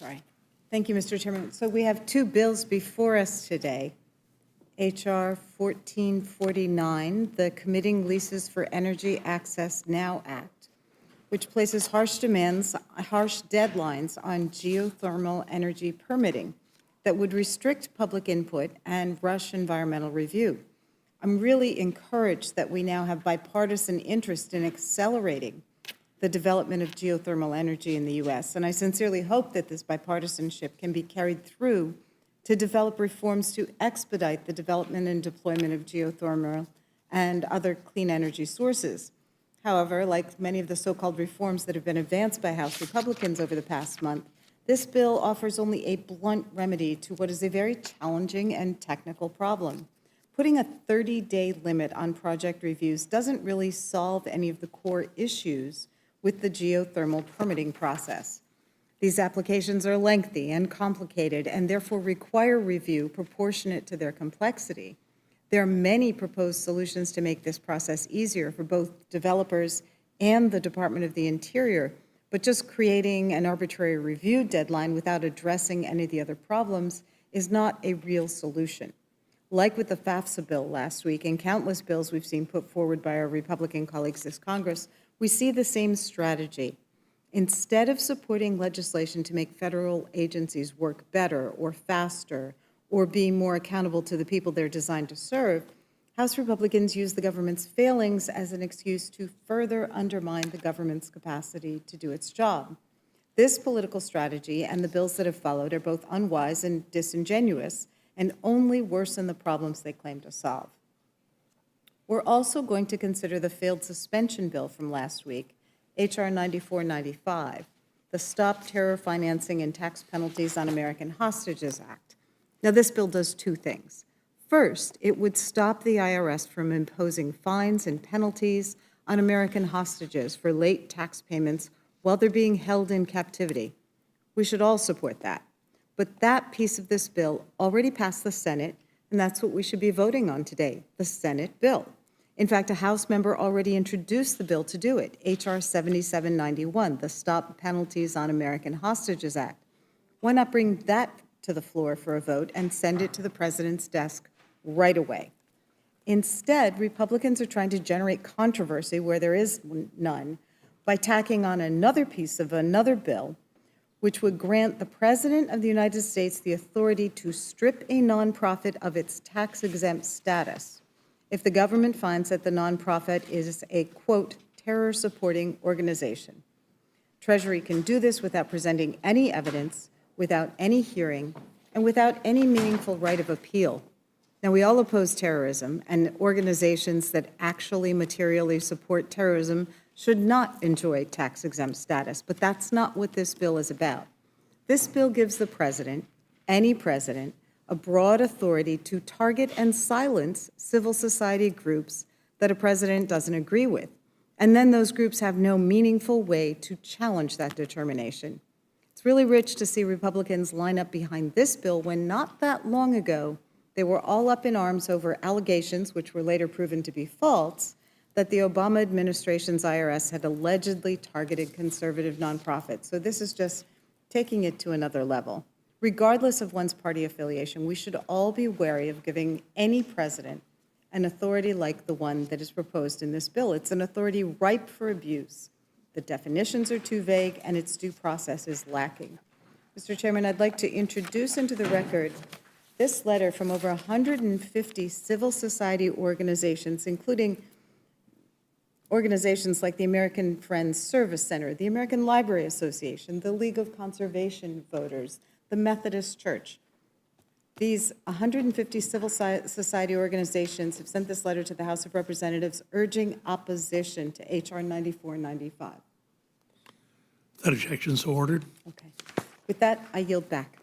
Sorry. Thank you, Mr. Chairman. So we have two bills before us today. H.R. 1449, the Committing Leases for Energy Access Now Act, which places harsh deadlines on geothermal energy permitting that would restrict public input and rush environmental review. I'm really encouraged that we now have bipartisan interest in accelerating the development of geothermal energy in the U.S., and I sincerely hope that this bipartisanship can be carried through to develop reforms to expedite the development and deployment of geothermal and other clean energy sources. However, like many of the so-called reforms that have been advanced by House Republicans over the past month, this bill offers only a blunt remedy to what is a very challenging and technical problem. Putting a 30-day limit on project reviews doesn't really solve any of the core issues with the geothermal permitting process. These applications are lengthy and complicated and therefore require review proportionate to their complexity. There are many proposed solutions to make this process easier for both developers and the Department of the Interior, but just creating an arbitrary review deadline without addressing any of the other problems is not a real solution. Like with the FAFSA bill last week and countless bills we've seen put forward by our Republican colleagues this Congress, we see the same strategy. Instead of supporting legislation to make federal agencies work better or faster or be more accountable to the people they're designed to serve, House Republicans use the government's failings as an excuse to further undermine the government's capacity to do its job. This political strategy and the bills that have followed are both unwise and disingenuous and only worsen the problems they claim to solve. We're also going to consider the failed suspension bill from last week, H.R. 9495, the Stop Terror Financing and Tax Penalties on American Hostages Act. Now, this bill does two things. First, it would stop the IRS from imposing fines and penalties on American hostages for late tax payments while they're being held in captivity. We should all support that. But that piece of this bill already passed the Senate, and that's what we should be voting on today, the Senate bill. In fact, a House member already introduced the bill to do it, H.R. 7791, the Stop Penalties on American Hostages Act. Why not bring that to the floor for a vote and send it to the president's desk right away? Instead, Republicans are trying to generate controversy where there is none by tacking on another piece of another bill, which would grant the President of the United States the authority to strip a nonprofit of its tax-exempt status if the government finds that the nonprofit is a, quote, terror-supporting organization. Treasury can do this without presenting any evidence, without any hearing, and without any meaningful right of appeal. Now, we all oppose terrorism, and organizations that actually materially support terrorism should not enjoy tax-exempt status, but that's not what this bill is about. This bill gives the president, any president, a broad authority to target and silence civil society groups that a president doesn't agree with. And then those groups have no meaningful way to challenge that determination. It's really rich to see Republicans line up behind this bill when not that long ago, they were all up in arms over allegations, which were later proven to be false, that the Obama administration's IRS had allegedly targeted conservative nonprofits. So this is just taking it to another level. Regardless of one's party affiliation, we should all be wary of giving any president an authority like the one that is proposed in this bill. It's an authority ripe for abuse. The definitions are too vague, and its due process is lacking. Mr. Chairman, I'd like to introduce into the record this letter from over 150 civil society organizations, including organizations like the American Friends Service Center, the American Library Association, the League of Conservation Voters, the Methodist Church. These 150 civil society organizations have sent this letter to the House of Representatives urging opposition to H.R. 9495. That objection so ordered. Okay. With that, I yield back.